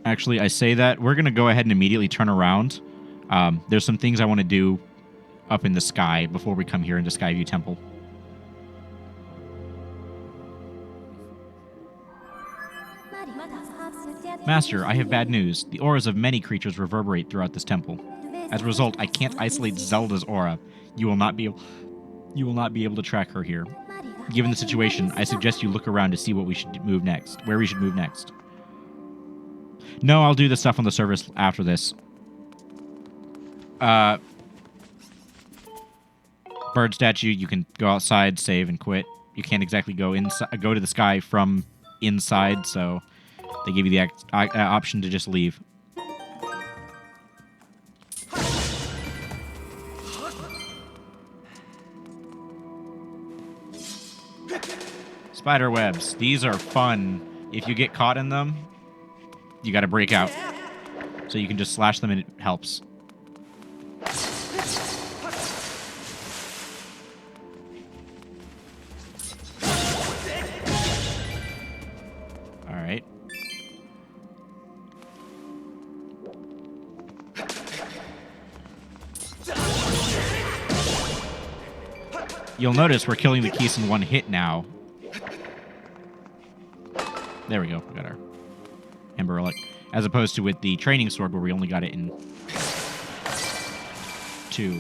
Actually, I say that. We're going to go ahead and immediately turn around. There's some things I want to do up in the sky before we come here into Skyview Temple. Master, I have bad news. The auras of many creatures reverberate throughout this temple. As a result, I can't isolate Zelda's aura. You will not be able to track her here. Given the situation, I suggest you look around to see what we should move next. Where we should move next. No, I'll do the stuff on the service after this. Bird statue, you can go outside, save, and quit. You can't exactly go to the sky from inside, so they give you the option to just leave. Spider webs. These are fun. If you get caught in them, you gotta break out. So you can just slash them and it helps. Alright. You'll notice we're killing the keys in one hit now. There we go. We got our Ember Relic. As opposed to with the training sword where we only got it in 2.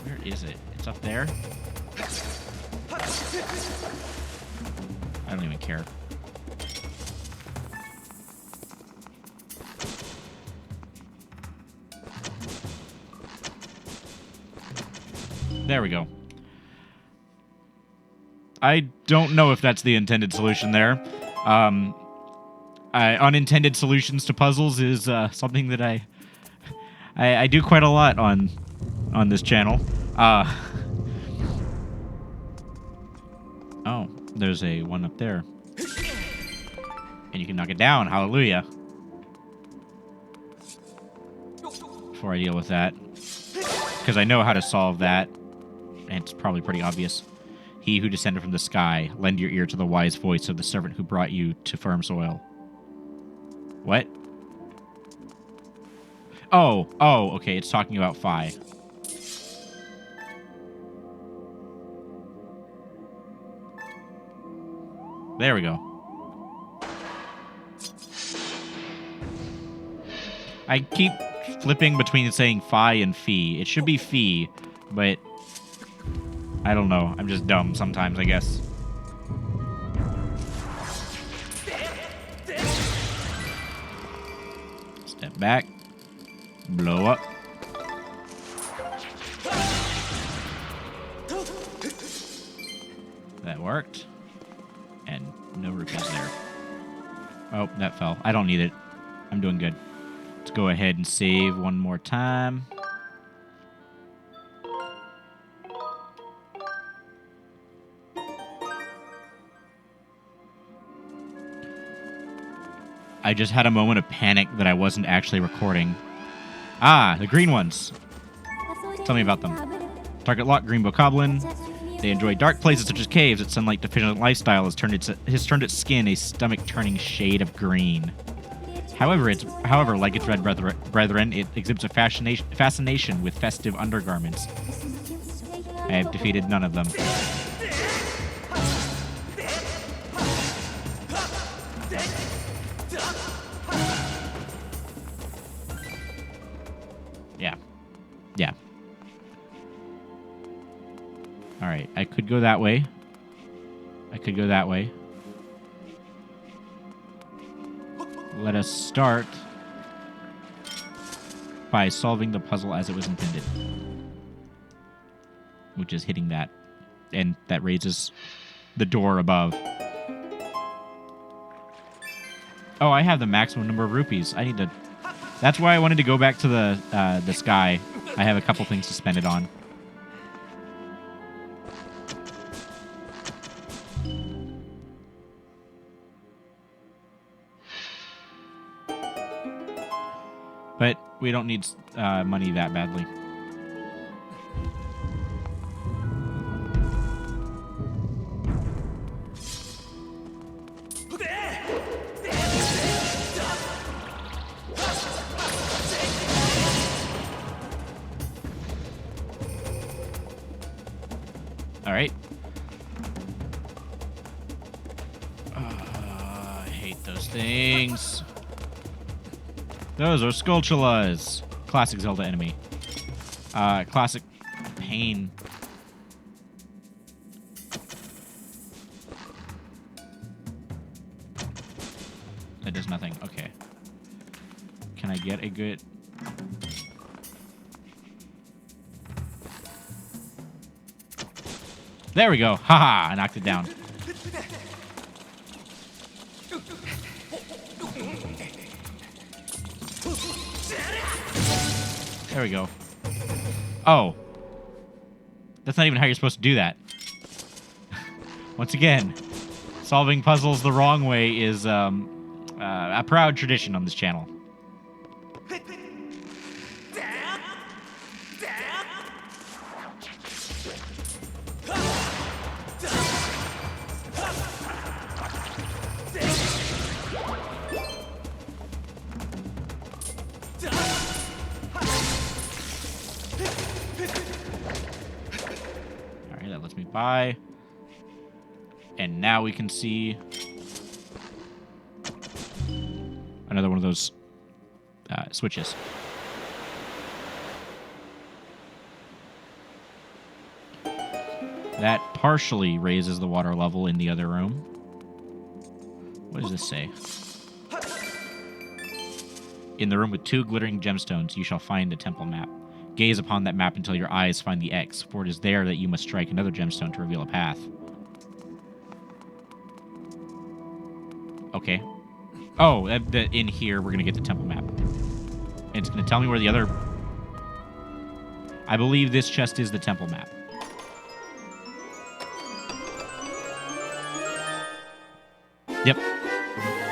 Where is it? It's up there? I don't even care. There we go. I don't know if that's the intended solution there. Unintended solutions to puzzles is something that I do quite a lot on this channel. Oh, there's a one up there. And you can knock it down. Hallelujah. Before I deal with that. Because I know how to solve that. And it's probably pretty obvious. He who descended from the sky, lend your ear to the wise voice of the servant who brought you to firm soil. What? Oh, okay, it's talking about Phi. There we go. I keep flipping between saying Phi and Fee. It should be Fee, but I don't know. I'm just dumb sometimes, I guess. Step back. Blow up. That worked. And no rupees there. Oh, that fell. I don't need it. I'm doing good. Let's go ahead and save one more time. I just had a moment of panic that I wasn't actually recording. Ah, the green ones. Tell me about them. Target locked, green bokoblin. They enjoy dark places such as caves. Its sunlight-deficient lifestyle has turned its skin a stomach-turning shade of green. However, like its red brethren, it exhibits a fascination with festive undergarments. I have defeated none of them. Yeah. Alright, I could go that way. Let us start by solving the puzzle as it was intended. Which is hitting that. And that raises the door above. Oh, I have the maximum number of rupees. I need to... That's why I wanted to go back to the sky. I have a couple things to spend it on. But we don't need money that badly. All right. I hate those things. Those are Skulltulas. Classic Zelda enemy. Classic pain. That does nothing. Okay. Can I get a good... There we go. Haha, I knocked it down. There we go. Oh. That's not even how you're supposed to do that. Once again, solving puzzles the wrong way is a proud tradition on this channel. Alright, that lets me by. And now we can see another one of those switches. That partially raises the water level in the other room. What does this say? In the room with 2 glittering gemstones, you shall find a temple map. Gaze upon that map until your eyes find the X, for it is there that you must strike another gemstone to reveal a path. Okay. Oh, in here, we're going to get the temple map. And it's going to tell me where the other... I believe this chest is the temple map. Yep.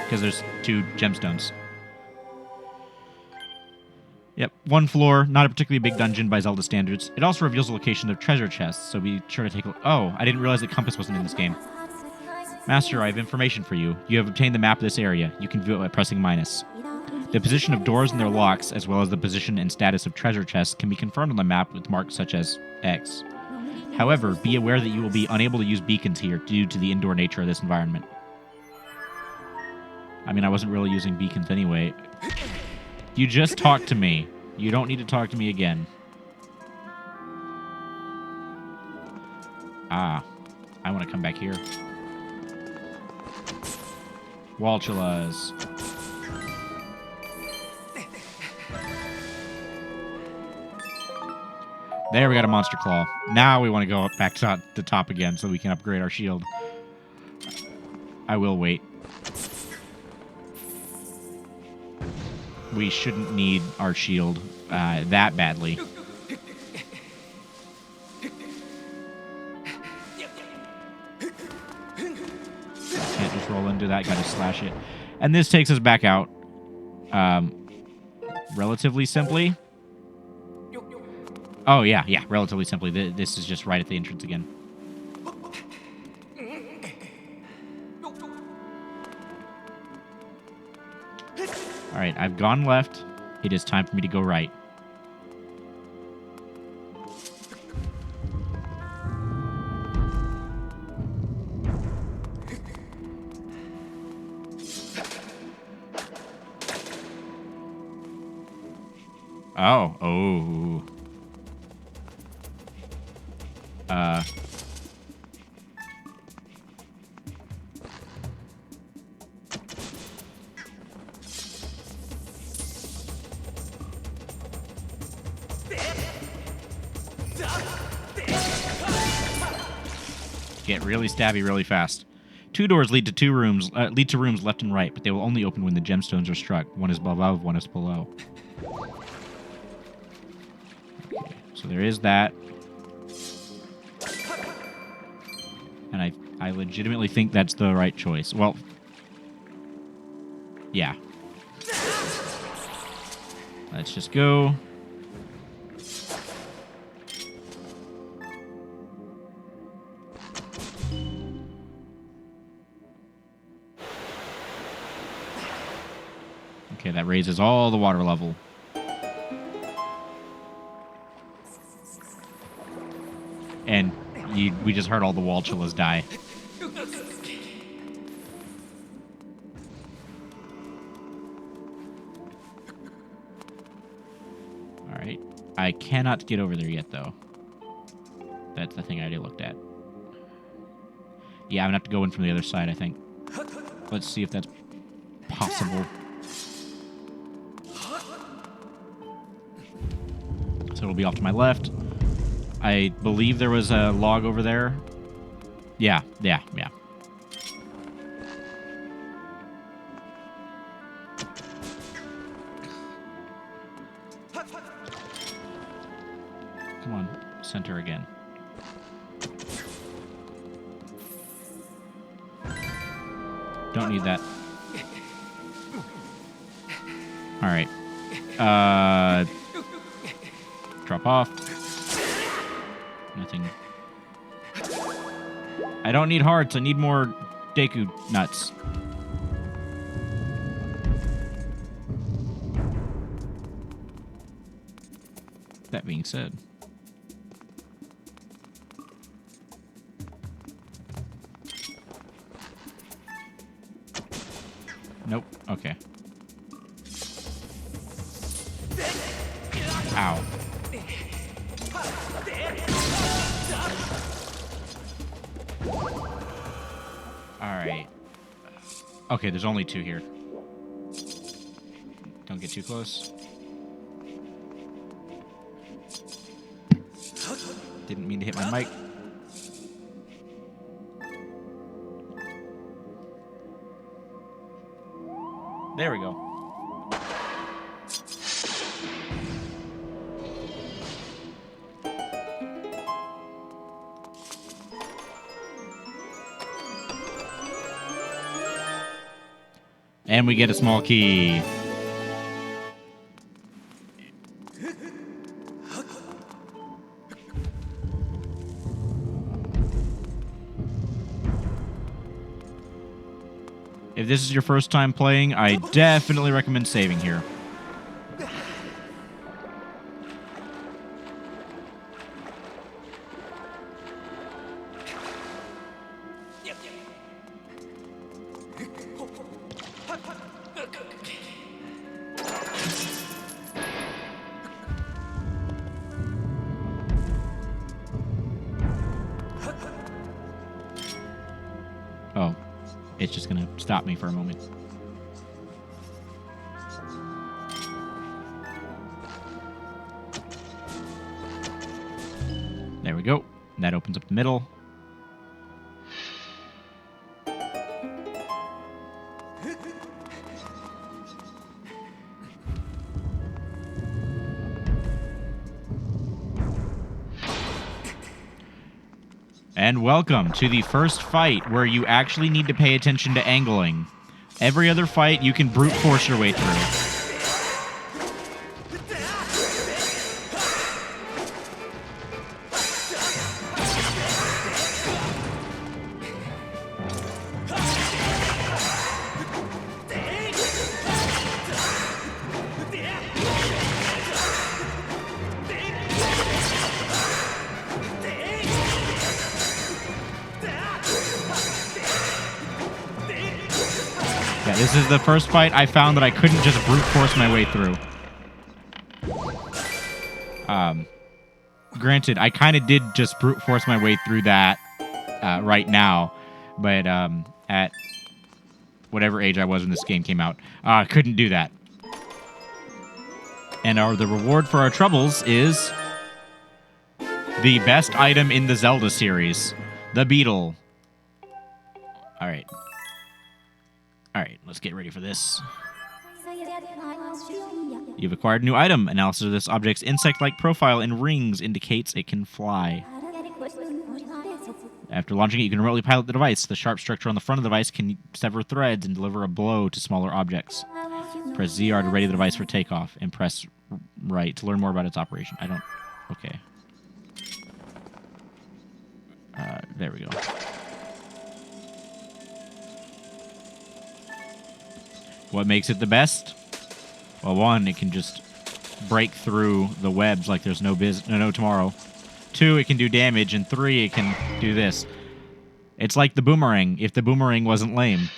Because there's 2 gemstones. Yep, 1 floor, not a particularly big dungeon by Zelda standards. It also reveals the location of treasure chests, so be sure to take a look. Oh, I didn't realize the compass wasn't in this game. Master, I have information for you. You have obtained the map of this area. You can view it by pressing minus. The position of doors and their locks, as well as the position and status of treasure chests, can be confirmed on the map with marks such as X. However, be aware that you will be unable to use beacons here due to the indoor nature of this environment. I mean, I wasn't really using beacons anyway. You just talked to me. You don't need to talk to me again. Ah. I want to come back here. Skulltulas. There, we got a monster claw. Now we want to go back to the top again so we can upgrade our shield. I will wait. We shouldn't need our shield that badly. Can't just roll into that, gotta slash it. And this takes us back out relatively simply. Oh, yeah, relatively simply. This is just right at the entrance again. All right, I've gone left. It is time for me to go right. Oh. Get really stabby really fast. 2 doors lead to rooms left and right, but they will only open when the gemstones are struck. One is above, one is below. Okay, so there is that. And I legitimately think that's the right choice. Well, yeah. Let's just go. Okay, that raises all the water level. And we just heard all the wall chillas die. All right. I cannot get over there yet, though. That's the thing I already looked at. Yeah, I'm gonna have to go in from the other side, I think. Let's see if that's possible. So it'll be off to my left. I believe there was a log over there. Yeah. Come on, center again. Don't need that. All right. Drop off. Nothing. I don't need hearts. I need more Deku nuts. That being said. Nope. Okay. Ow. Alright. Okay, there's only two here. Don't get too close. Didn't mean to hit my mic. There we go. And we get a small key. If this is your first time playing, I definitely recommend saving here. Oh, it's just gonna stop me for a moment. There we go. That opens up the middle. And welcome to the first fight where you actually need to pay attention to angling. Every other fight, you can brute force your way through. Yeah, this is the first fight I found that I couldn't just brute force my way through. Granted, I kind of did just brute force my way through that right now, but at whatever age I was when this game came out, I couldn't do that. And the reward for our troubles is the best item in the Zelda series, the beetle. All right. All right, let's get ready for this. You've acquired a new item. Analysis of this object's insect-like profile in rings indicates it can fly. After launching it, you can remotely pilot the device. The sharp structure on the front of the device can sever threads and deliver a blow to smaller objects. Press ZR to ready the device for takeoff, and press right to learn more about its operation. I don't... Okay. There we go. What makes it the best? Well, one, it can just break through the webs like there's no tomorrow. 2, it can do damage, and 3, it can do this. It's like the boomerang, if the boomerang wasn't lame.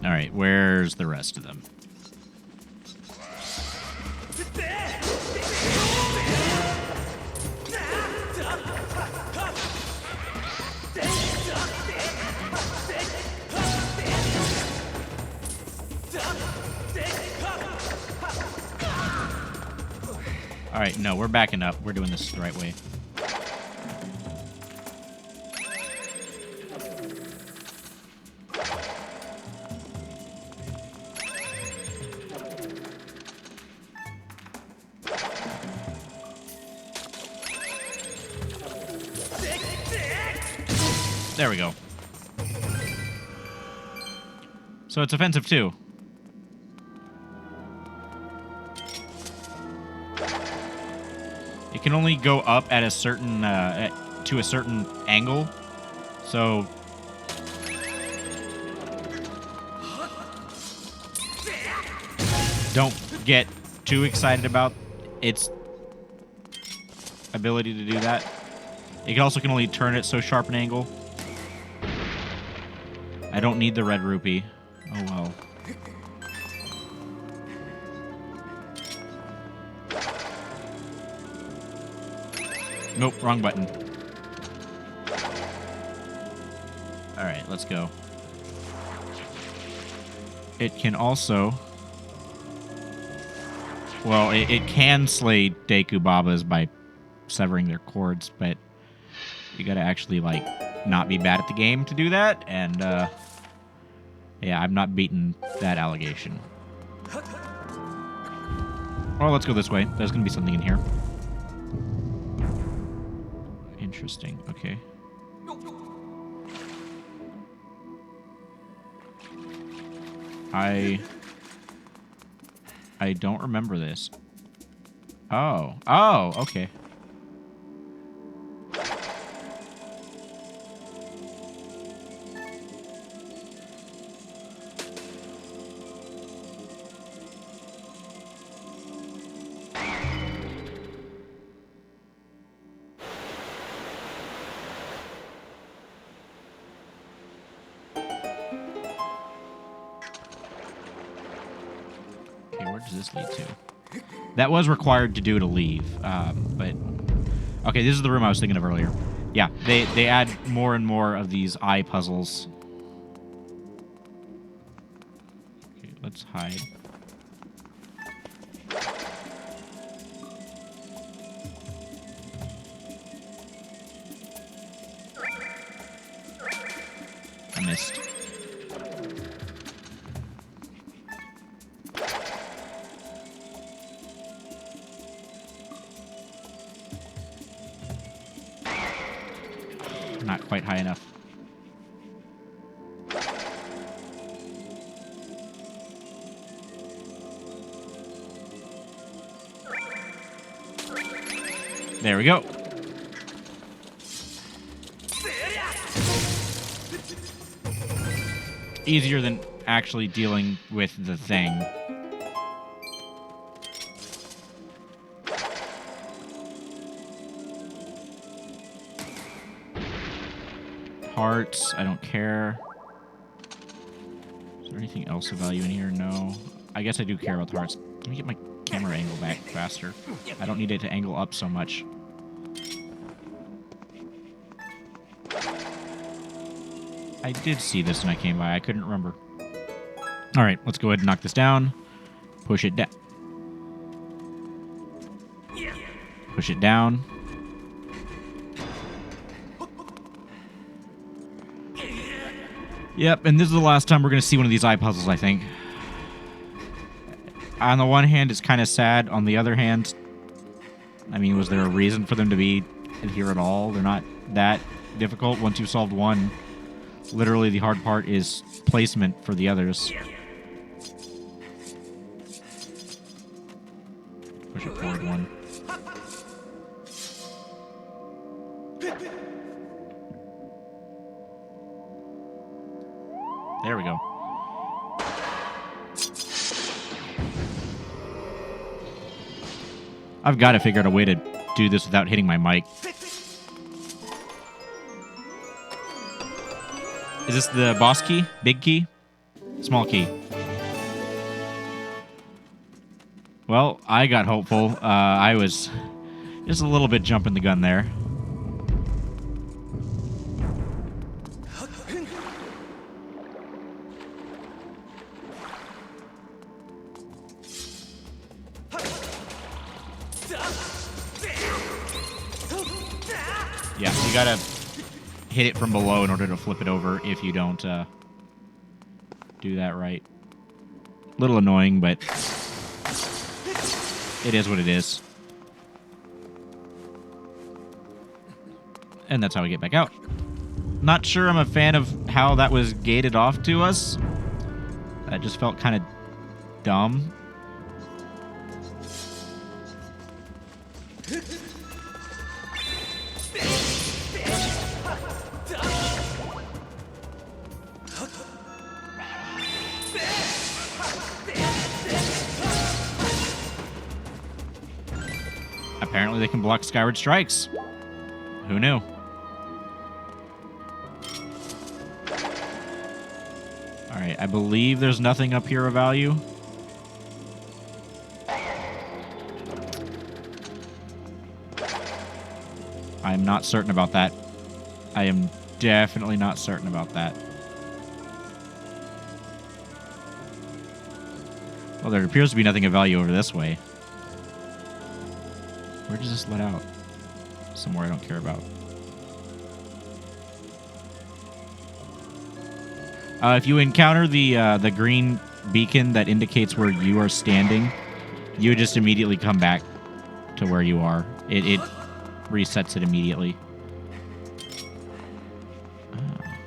Alright, where's the rest of them? Alright, no, we're backing up. We're doing this the right way. There we go. So it's offensive too. It can only go up at a certain to a certain angle. So don't get too excited about its ability to do that. It also can only turn it so sharp an angle. I don't need the red rupee. Oh well. Nope, wrong button. Alright, let's go. It can also... Well, it can slay Deku Babas by severing their cords, but you gotta actually, like, not be bad at the game to do that, and, yeah, I'm not beating that allegation. Well, let's go this way. There's gonna be something in here. Interesting. Okay. I don't remember this. Oh. Oh, okay. Where does this lead to? That was required to do to leave, but... Okay, this is the room I was thinking of earlier. Yeah, they add more and more of these eye puzzles. Okay, let's hide. I missed. Not quite high enough. There we go. Easier than actually dealing with the thing. Hearts, I don't care. Is there anything else of value in here? No. I guess I do care about the hearts. Let me get my camera angle back faster. I don't need it to angle up so much. I did see this when I came by. I couldn't remember. Alright, let's go ahead and knock this down. Push it down. Push it down. Yep, and this is the last time we're going to see one of these eye puzzles, I think. On the one hand, it's kind of sad. On the other hand, I mean, was there a reason for them to be here at all? They're not that difficult. Once you've solved one, literally the hard part is placement for the others. Push it forward one. There we go. I've got to figure out a way to do this without hitting my mic. Is this the boss key? Big key? Small key? Well, I got hopeful. I was just a little bit jumping the gun there. Yeah, you gotta hit it from below in order to flip it over if you don't do that right. A little annoying, but it is what it is. And that's how we get back out. Not sure I'm a fan of how that was gated off to us. That just felt kind of dumb. Apparently they can block Skyward strikes. Who knew? Alright, I believe there's nothing up here of value. I'm not certain about that. I am definitely not certain about that. Well, there appears to be nothing of value over this way. Where does this let out? Somewhere I don't care about. If you encounter the green beacon that indicates where you are standing, you just immediately come back to where you are. It resets it immediately.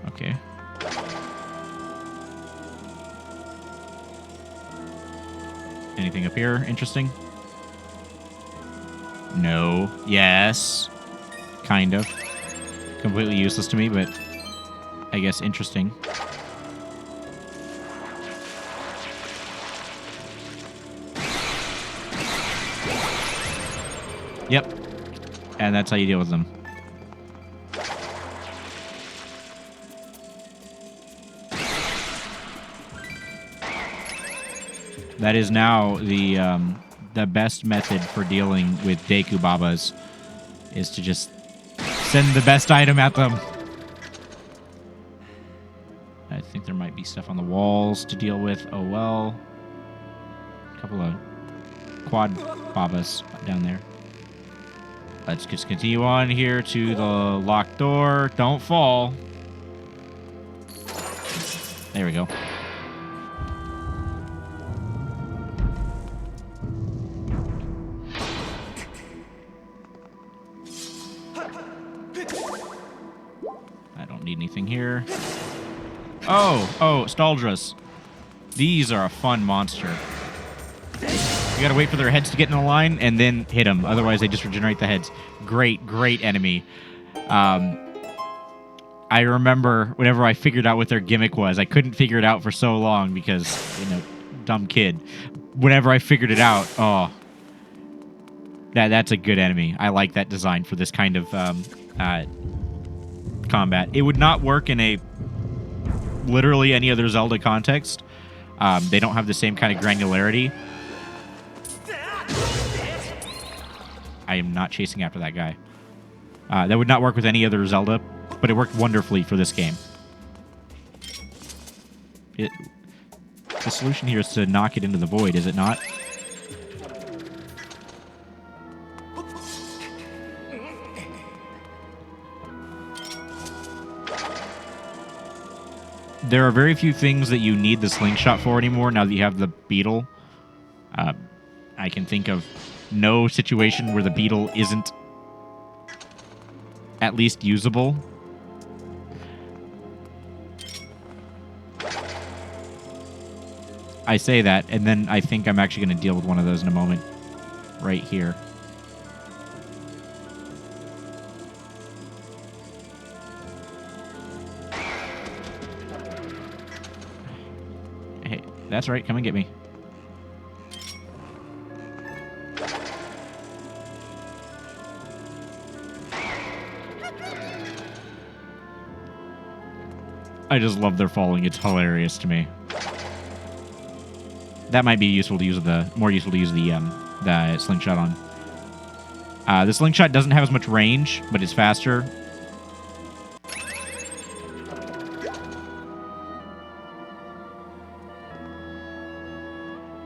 Okay. Anything up here interesting? No. Yes. Kind of. Completely useless to me, but I guess interesting. Yep. And that's how you deal with them. That is now the best method for dealing with Deku Babas, is to just send the best item at them. I think there might be stuff on the walls to deal with. Oh well. A couple of quad Babas down there. Let's just continue on here to the locked door. Don't fall. There we go. I don't need anything here. Oh, Staldras. These are a fun monster. You gotta wait for their heads to get in a line and then hit them. Otherwise, they just regenerate the heads. Great enemy. I remember whenever I figured out what their gimmick was, I couldn't figure it out for so long because, dumb kid. Whenever I figured it out, that's a good enemy. I like that design for this kind of combat. It would not work in a literally any other Zelda context. They don't have the same kind of granularity. I am not chasing after that guy. That would not work with any other Zelda, but it worked wonderfully for this game. The solution here is to knock it into the void, is it not? There are very few things that you need the slingshot for anymore now that you have the beetle. I can think of no situation where the beetle isn't at least usable. I say that, and then I think I'm actually going to deal with one of those in a moment. Right here. That's right. Come and get me. I just love their falling. It's hilarious to me. That might be useful to use more useful to use the slingshot on. The slingshot doesn't have as much range, but it's faster.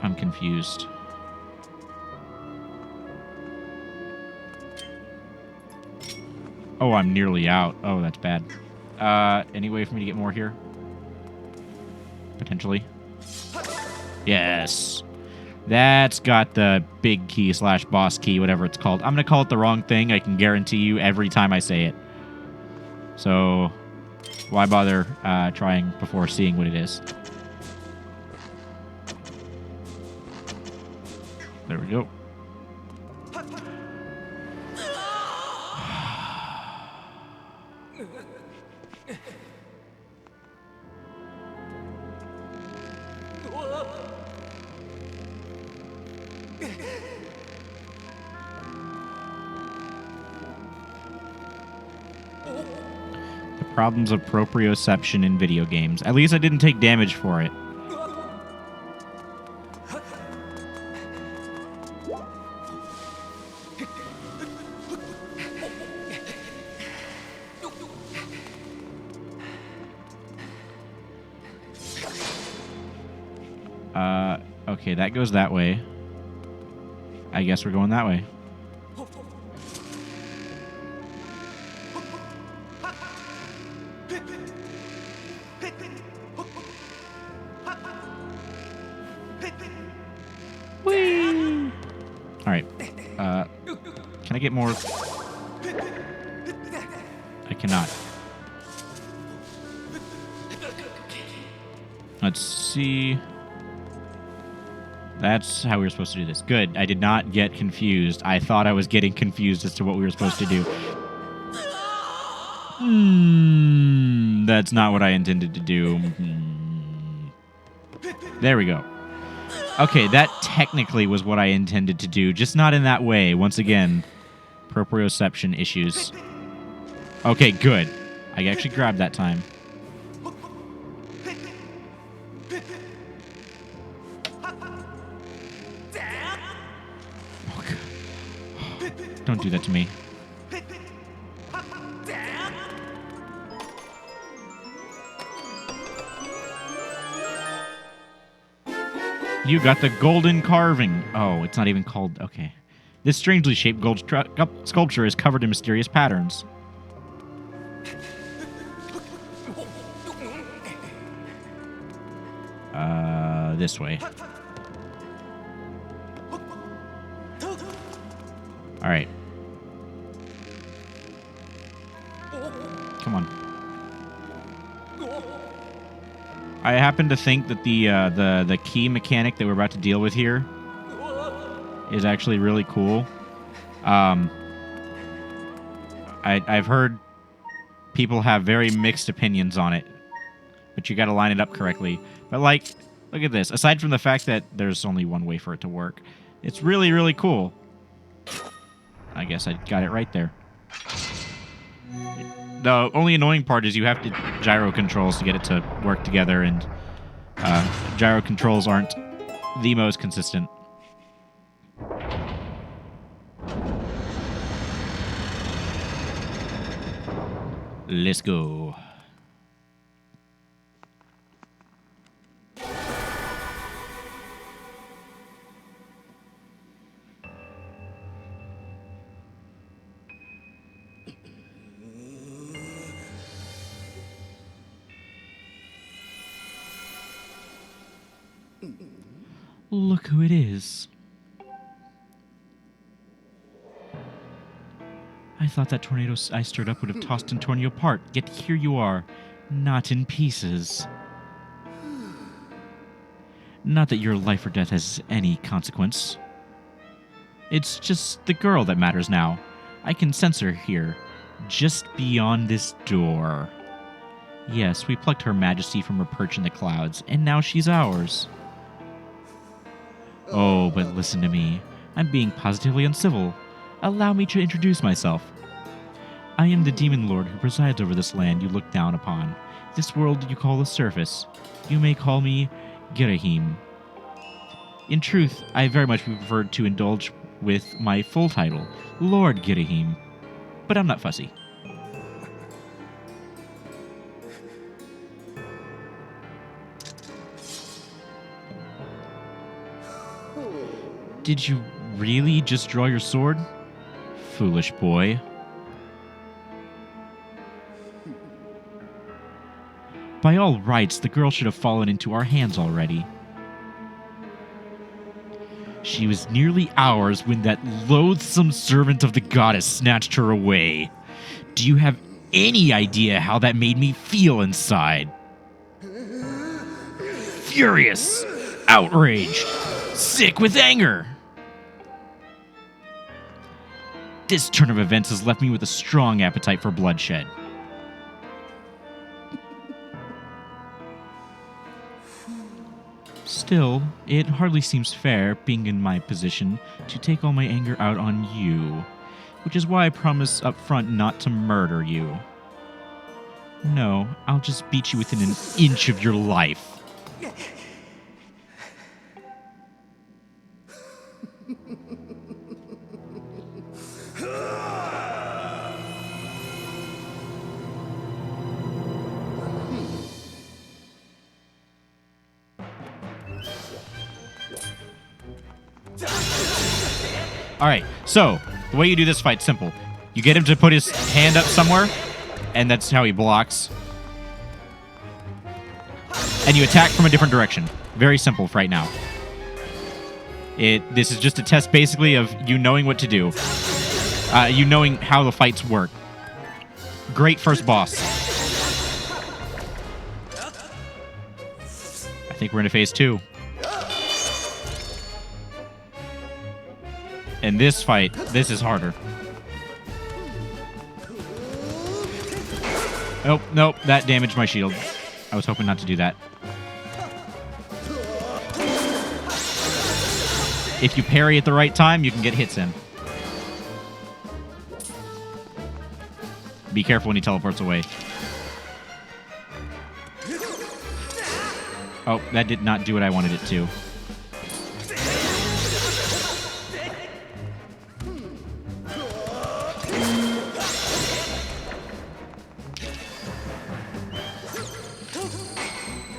I'm confused. Oh, I'm nearly out. Oh, that's bad. Any way for me to get more here? Potentially. Yes. That's got the big key / boss key, whatever it's called. I'm going to call it the wrong thing. I can guarantee you every time I say it. So, why bother trying before seeing what it is? There we go. Problems of proprioception in video games. At least I didn't take damage for it. Okay, that goes that way. I guess we're going that way. Can I get more? I cannot. Let's see. That's how we were supposed to do this. Good. I did not get confused. I thought I was getting confused as to what we were supposed to do. That's not what I intended to do. There we go. Okay, that technically was what I intended to do, just not in that way. Once again, proprioception issues. Okay, good. I actually grabbed that time. Oh, God. Don't do that to me. You got the golden carving. Oh, it's not even called... Okay. This strangely shaped gold sculpture is covered in mysterious patterns. This way. All right. Come on. I happen to think that the key mechanic that we're about to deal with here is actually really cool. I've heard people have very mixed opinions on it, but you got to line it up correctly. But like, look at this. Aside from the fact that there's only one way for it to work, it's really, really cool. I guess I got it right there. The only annoying part is you have to gyro controls to get it to work together, and gyro controls aren't the most consistent. Let's go. Look who it is. I thought that tornado I stirred up would have tossed and torn you apart, yet here you are, not in pieces. Not that your life or death has any consequence. It's just the girl that matters now. I can sense her here, just beyond this door. Yes, we plucked Her Majesty from her perch in the clouds, and now she's ours. Oh, but listen to me. I'm being positively uncivil. Allow me to introduce myself. I am the demon lord who presides over this land you look down upon. This world you call the surface. You may call me Girahim. In truth, I very much preferred to indulge with my full title, Lord Girahim. But I'm not fussy. Did you really just draw your sword? Foolish boy. By all rights, the girl should have fallen into our hands already. She was nearly ours when that loathsome servant of the goddess snatched her away. Do you have any idea how that made me feel inside? Furious, outraged, sick with anger. This turn of events has left me with a strong appetite for bloodshed. Still, it hardly seems fair, being in my position, to take all my anger out on you, which is why I promise up front not to murder you. No, I'll just beat you within an inch of your life. Alright, so, the way you do this fight's simple. You get him to put his hand up somewhere, and that's how he blocks. And you attack from a different direction. Very simple for right now. This is just a test, basically, of you knowing what to do. You knowing how the fights work. Great first boss. I think we're into phase 2. And this fight, this is harder. Oh, nope, that damaged my shield. I was hoping not to do that. If you parry at the right time, you can get hits in. Be careful when he teleports away. Oh, that did not do what I wanted it to.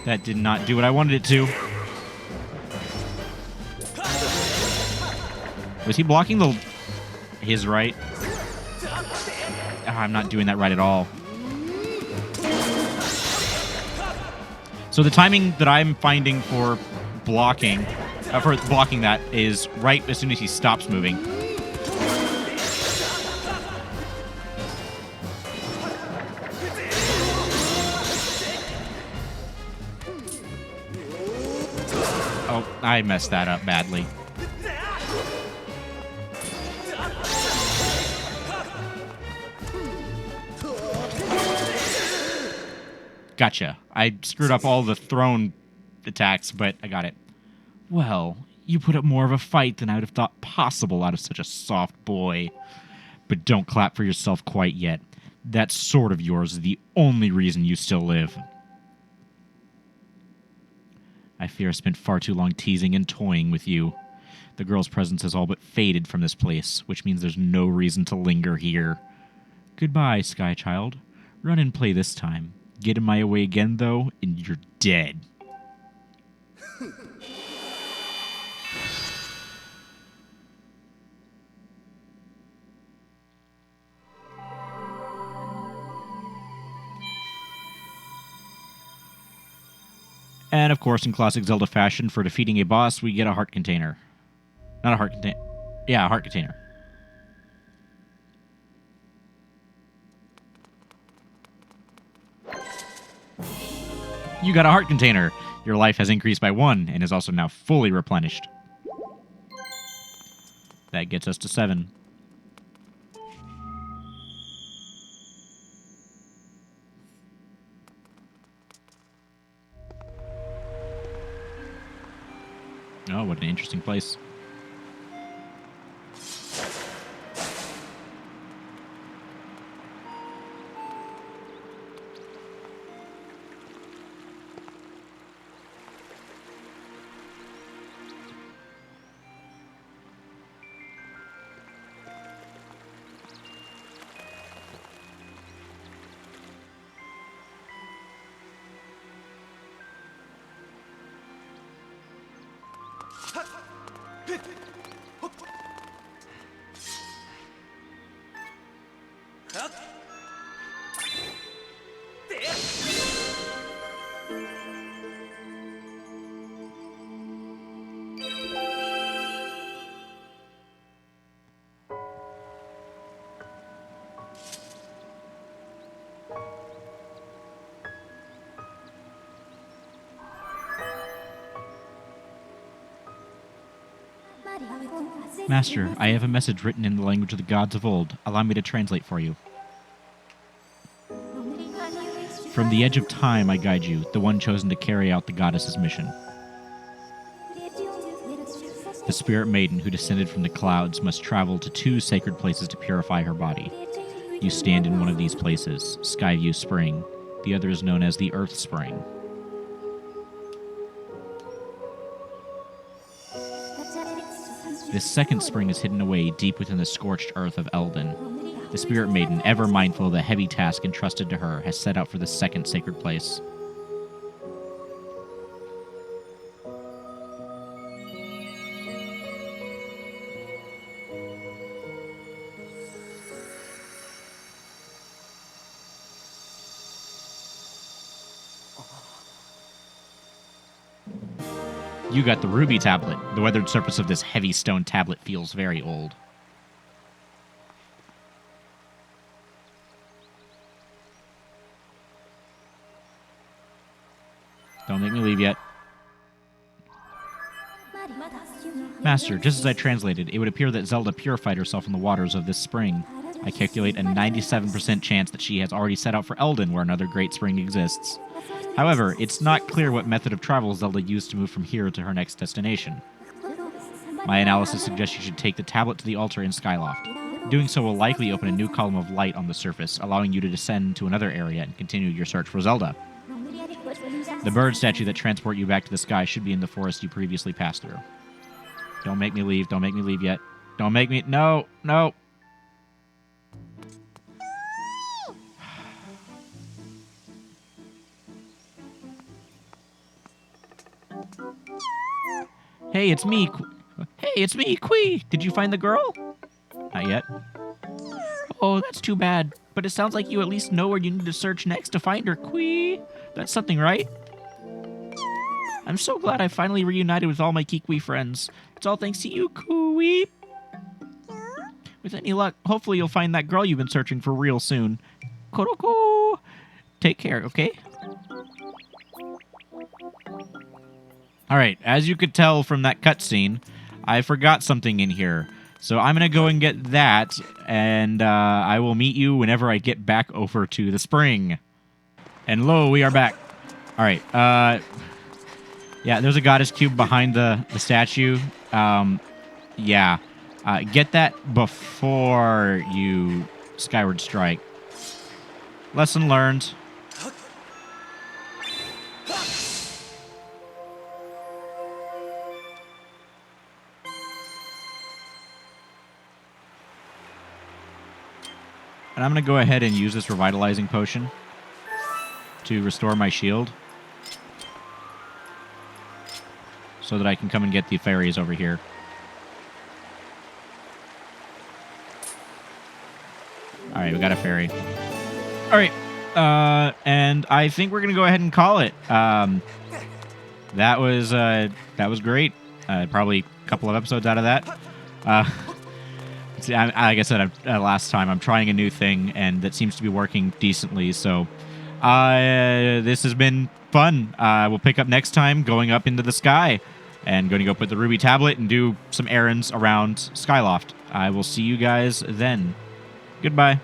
That did not do what I wanted it to. Was he blocking his right? Oh, I'm not doing that right at all. So the timing that I'm finding for blocking that is right as soon as he stops moving. Oh, I messed that up badly. Gotcha. I screwed up all the thrown attacks, but I got it. Well, you put up more of a fight than I would have thought possible out of such a soft boy. But don't clap for yourself quite yet. That sword of yours is the only reason you still live. I fear I spent far too long teasing and toying with you. The girl's presence has all but faded from this place, which means there's no reason to linger here. Goodbye, Sky Child. Run and play this time. Get in my way again, though, and you're dead. And, of course, in classic Zelda fashion, for defeating a boss, we get a heart container. Not a heart container. Yeah, a heart container. You got a heart container. Your life has increased by 1 and is also now fully replenished. That gets us to 7. Oh, what an interesting place. Master, I have a message written in the language of the gods of old. Allow me to translate for you. From the edge of time I guide you, the one chosen to carry out the goddess's mission. The spirit maiden who descended from the clouds must travel to 2 sacred places to purify her body. You stand in one of these places, Skyview Spring. The other is known as the Earth Spring. This second spring is hidden away deep within the scorched earth of Eldin. The Spirit Maiden, ever mindful of the heavy task entrusted to her, has set out for the second sacred place. You got the ruby tablet. The weathered surface of this heavy stone tablet feels very old. Don't make me leave yet. Master, just as I translated, it would appear that Zelda purified herself in the waters of this spring. I calculate a 97% chance that she has already set out for Eldin, where another great spring exists. However, it's not clear what method of travel Zelda used to move from here to her next destination. My analysis suggests you should take the tablet to the altar in Skyloft. Doing so will likely open a new column of light on the surface, allowing you to descend to another area and continue your search for Zelda. The bird statue that transport you back to the sky should be in the forest you previously passed through. Don't make me leave. Don't make me leave yet. Don't make me... No! No! Hey, it's me. Hey, it's me, Kui. Did you find the girl? Not yet. Oh, that's too bad. But it sounds like you at least know where you need to search next to find her, Kui. That's something, right? I'm so glad I finally reunited with all my Kikwi friends. It's all thanks to you, Kui. With any luck, hopefully you'll find that girl you've been searching for real soon. Koroko. Take care, okay? All right, as you could tell from that cutscene, I forgot something in here. So I'm going to go and get that, and I will meet you whenever I get back over to the spring. And lo, we are back. All right, yeah, there's a goddess cube behind the statue. Yeah, get that before you Skyward strike. Lesson learned. And I'm going to go ahead and use this revitalizing potion to restore my shield so that I can come and get the fairies over here. All right, we got a fairy. All right, and I think we're going to go ahead and call it. That was great. Probably a couple of episodes out of that. See, like I said last time, I'm trying a new thing, and that seems to be working decently. So this has been fun. We'll pick up next time going up into the sky and going to go put the ruby tablet and do some errands around Skyloft. I will see you guys then. Goodbye.